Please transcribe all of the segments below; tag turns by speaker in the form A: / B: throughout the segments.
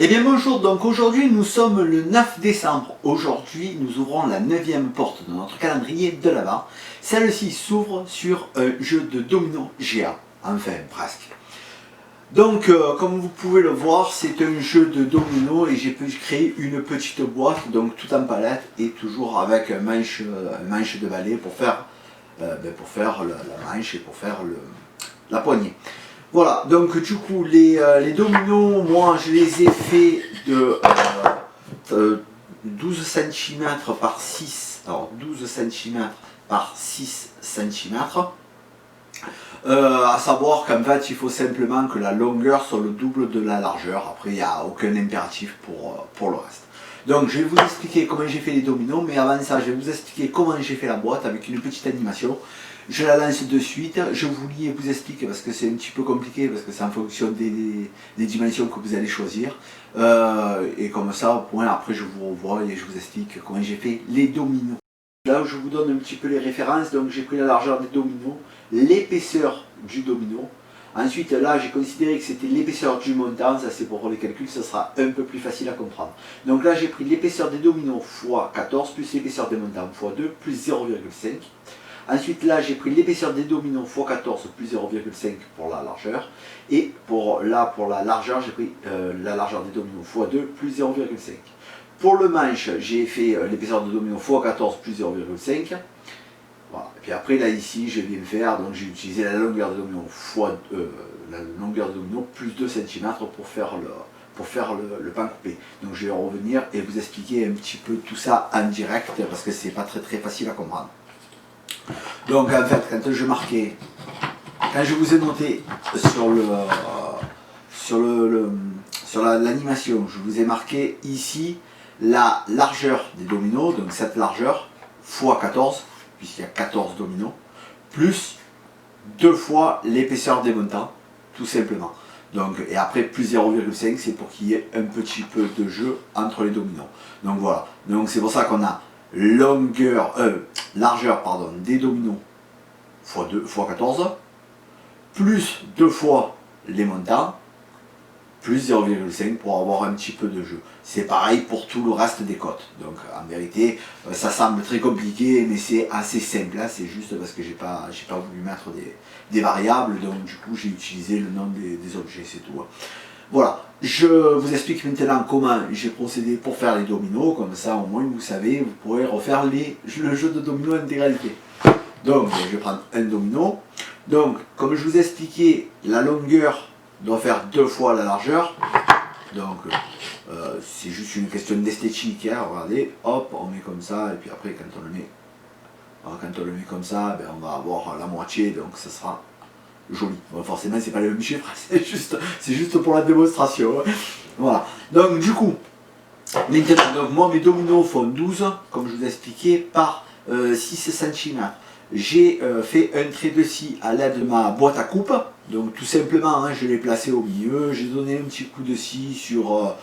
A: Eh bien bonjour, donc aujourd'hui nous sommes le 9 décembre. Aujourd'hui nous ouvrons la 9e porte de notre calendrier de l'Avent. Celle-ci s'ouvre sur un jeu de domino géant, enfin presque. Donc comme vous pouvez le voir, c'est un jeu de domino et j'ai créé une petite boîte, donc tout en palette et toujours avec un manche de balai pour faire, la manche et pour faire la poignée. Voilà, donc du coup les dominos, moi je les ai fait de 12 cm par 6, alors 12 cm par 6 cm. À savoir qu'en fait il faut simplement que la longueur soit le double de la largeur, après il n'y a aucun impératif pour le reste. Donc je vais vous expliquer comment j'ai fait les dominos, mais avant ça je vais vous expliquer comment j'ai fait la boîte avec une petite animation. Je la lance de suite, je vous lis et vous explique parce que c'est un petit peu compliqué, parce que c'est en fonction des dimensions que vous allez choisir. Et comme ça, au point, après je vous revois et je vous explique comment j'ai fait les dominos. Là où je vous donne un petit peu les références, donc j'ai pris la largeur des dominos, l'épaisseur du domino. Ensuite là j'ai considéré que c'était l'épaisseur du montant, ça c'est pour les calculs, ça sera un peu plus facile à comprendre. Donc là j'ai pris l'épaisseur des dominos x 14 plus l'épaisseur des montants x 2 plus 0,5. Ensuite là j'ai pris l'épaisseur des dominos x 14 plus 0,5 pour la largeur. Et pour la largeur j'ai pris la largeur des dominos x 2 plus 0,5. Pour le manche j'ai fait l'épaisseur des dominos x 14 plus 0,5. Voilà. Et puis après là ici je viens faire, donc j'ai utilisé la longueur des dominos plus 2 cm pour faire le pain coupé. Donc je vais revenir et vous expliquer un petit peu tout ça en direct parce que c'est pas très facile à comprendre. Donc en fait quand je vous ai noté sur l'animation, je vous ai marqué ici la largeur des dominos, donc cette largeur x 14, puisqu'il y a 14 dominos, plus 2 fois l'épaisseur des montants, tout simplement. Donc, et après plus 0,5, c'est pour qu'il y ait un petit peu de jeu entre les dominos. Donc voilà, donc c'est pour ça qu'on a largeur des dominos x 2 x 14, plus 2 fois les montants, plus 0,5 pour avoir un petit peu de jeu. C'est pareil pour tout le reste des cotes. Donc en vérité, ça semble très compliqué, mais c'est assez simple. Là, c'est juste parce que j'ai pas voulu mettre des variables, donc du coup j'ai utilisé le nom des objets, c'est tout. Voilà, je vous explique maintenant comment j'ai procédé pour faire les dominos, comme ça au moins vous savez, vous pourrez refaire le jeu de dominos intégralité. Donc je vais prendre un domino. Donc comme je vous ai expliqué, la longueur doit faire 2 fois la largeur. Donc c'est juste une question d'esthétique, hein. Regardez, hop, on met comme ça, et puis après quand on le met comme ça, ben, on va avoir la moitié, donc ça sera joli. Bon, forcément c'est pas le même chiffre, c'est juste pour la démonstration, hein. Voilà, donc du coup, maintenant, donc, moi mes dominos font 12, comme je vous ai expliqué, par 6 cm. J'ai fait un trait de scie à l'aide de ma boîte à coupe, donc tout simplement hein, je l'ai placé au milieu, j'ai donné un petit coup de scie sur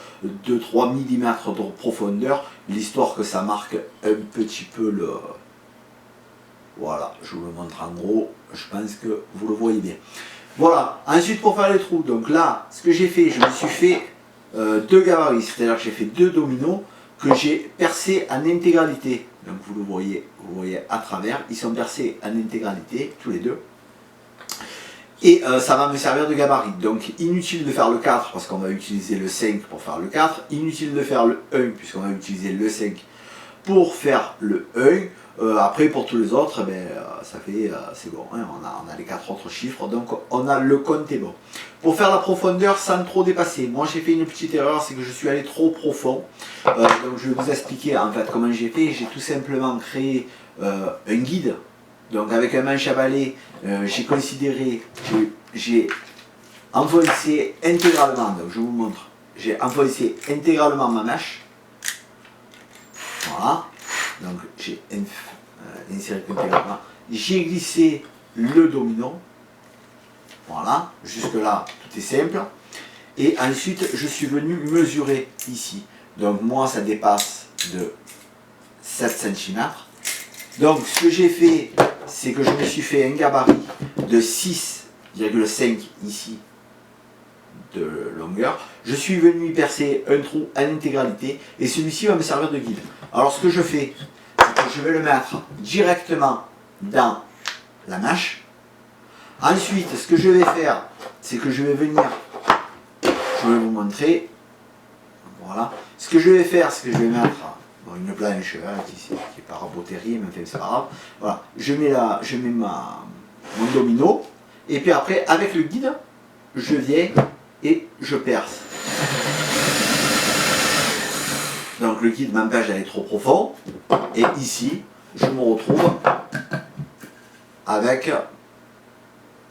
A: 2-3 mm de profondeur, l'histoire que ça marque un petit peu le... Voilà, je vous le montre en gros, je pense que vous le voyez bien. Voilà, ensuite pour faire les trous, donc là, ce que j'ai fait, je me suis fait 2 gabarits, c'est-à-dire que j'ai fait 2 dominos que j'ai percés en intégralité. Donc vous voyez à travers, ils sont percés en intégralité, tous les deux. Et ça va me servir de gabarit. Donc inutile de faire le 4 parce qu'on va utiliser le 5 pour faire le 4. Inutile de faire le 1 puisqu'on va utiliser le 5 pour faire le 1. Après pour tous les autres, ben, ça fait, c'est bon, hein, on a les 4 autres chiffres, donc on a le compte est bon. Pour faire la profondeur sans trop dépasser, moi j'ai fait une petite erreur, c'est que je suis allé trop profond. Donc je vais vous expliquer en fait comment j'ai fait. J'ai tout simplement créé un guide, donc avec un manche à balai, j'ai considéré que j'ai enfoncé intégralement, donc je vous montre, j'ai enfoncé intégralement ma mèche. Voilà. Donc j'ai inséré intégralement, j'ai glissé le domino, voilà, jusque là tout est simple, et ensuite je suis venu mesurer ici, donc moi ça dépasse de 7 cm, donc ce que j'ai fait, c'est que je me suis fait un gabarit de 6,5 ici de longueur. Je suis venu y percer un trou en intégralité et celui-ci va me servir de guide. Alors ce que je fais, c'est que je vais le mettre directement dans la mâche. Ensuite, ce que je vais faire, c'est que je vais venir, je vais vous montrer, voilà, ce que je vais faire, c'est que je vais mettre une planche qui est pas raboterie, mais enfin, c'est pas grave, voilà, je mets mon domino, et puis après, avec le guide, je viens et je perce. Donc le guide m'empêche d'aller trop profond, et ici, je me retrouve avec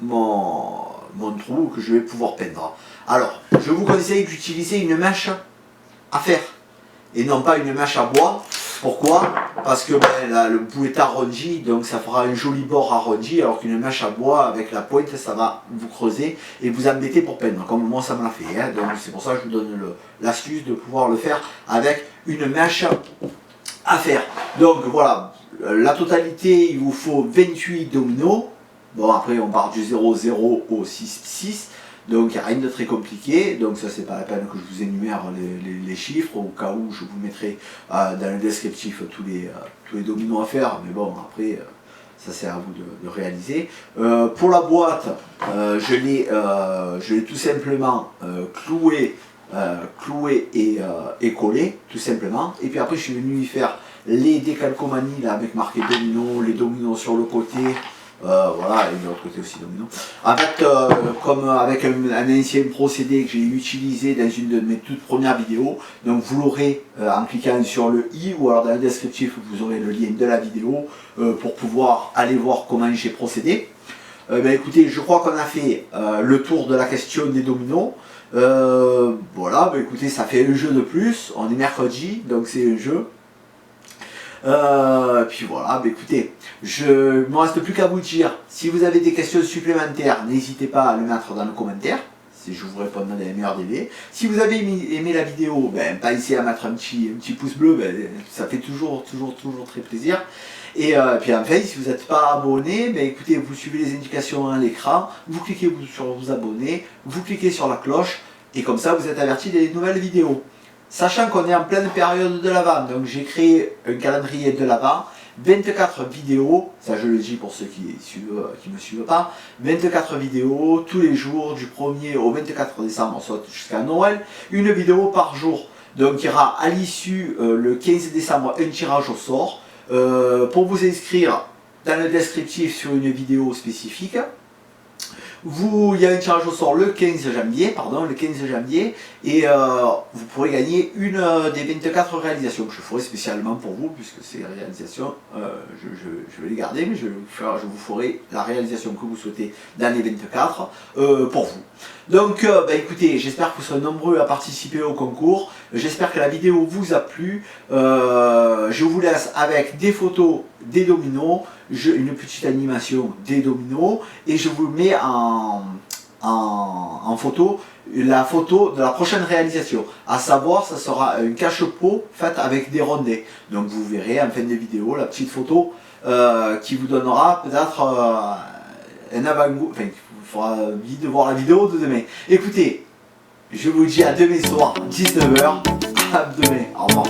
A: mon trou que je vais pouvoir peindre. Alors, je vous conseille d'utiliser une mèche à fer et non pas une mèche à bois. Pourquoi? Parce que là, le bout est arrondi, donc ça fera un joli bord arrondi, alors qu'une mèche à bois avec la pointe, ça va vous creuser et vous embêter pour peindre, comme moi ça me l'a fait. Hein. Donc c'est pour ça que je vous donne l'astuce de pouvoir le faire avec une mèche à fer. Donc voilà, la totalité, il vous faut 28 dominos. Bon, après on part du 0,0 au 6,6, donc il n'y a rien de très compliqué, donc ça c'est pas la peine que je vous énumère les chiffres, au cas où je vous mettrai dans le descriptif tous les dominos à faire, mais bon, après ça c'est à vous de réaliser. Pour la boîte, je l'ai tout simplement cloué et collé, tout simplement, et puis après je suis venu y faire les décalcomanies là, avec marqué domino, les dominos sur le côté. Voilà, et de l'autre côté aussi domino. En fait, comme avec un ancien procédé que j'ai utilisé dans une de mes toutes premières vidéos, donc vous l'aurez en cliquant sur le i ou alors dans le descriptif vous aurez le lien de la vidéo pour pouvoir aller voir comment j'ai procédé. Écoutez, je crois qu'on a fait le tour de la question des dominos. Voilà, écoutez, ça fait un jeu de plus. On est mercredi, donc c'est un jeu. Puis voilà, écoutez, je ne me reste plus qu'à vous dire, si vous avez des questions supplémentaires, n'hésitez pas à le mettre dans le commentaire, si je vous réponds dans les meilleurs délais. Si vous avez aimé la vidéo, pensez à mettre un petit pouce bleu, ça fait toujours très plaisir. Et puis enfin, si vous n'êtes pas abonné, écoutez, vous suivez les indications à l'écran, vous cliquez sur vous abonner, vous cliquez sur la cloche, et comme ça vous êtes averti des nouvelles vidéos. Sachant qu'on est en pleine période de l'Avent, donc j'ai créé un calendrier de l'Avent, 24 vidéos, ça je le dis pour ceux qui ne me suivent pas, 24 vidéos tous les jours du 1er au 24 décembre, soit jusqu'à Noël, une vidéo par jour. Donc il y aura à l'issue le 15 décembre un tirage au sort. Pour vous inscrire dans le descriptif sur une vidéo spécifique, il y a un tirage au sort le 15 janvier, et vous pourrez gagner une des 24 réalisations que je ferai spécialement pour vous, puisque ces réalisations, je vais les garder, mais je vous ferai la réalisation que vous souhaitez dans les 24 pour vous. Donc écoutez, j'espère que vous serez nombreux à participer au concours, j'espère que la vidéo vous a plu, je vous laisse avec des photos des dominos, une petite animation des dominos, et je vous mets en photo la photo de la prochaine réalisation, à savoir ça sera une cache-pot faite avec des rondets. Donc vous verrez en fin de vidéo la petite photo qui vous donnera peut-être un avant-goût, enfin qui vous fera envie de voir la vidéo de demain. Écoutez, je vous dis à demain soir 19 h, à demain, au revoir.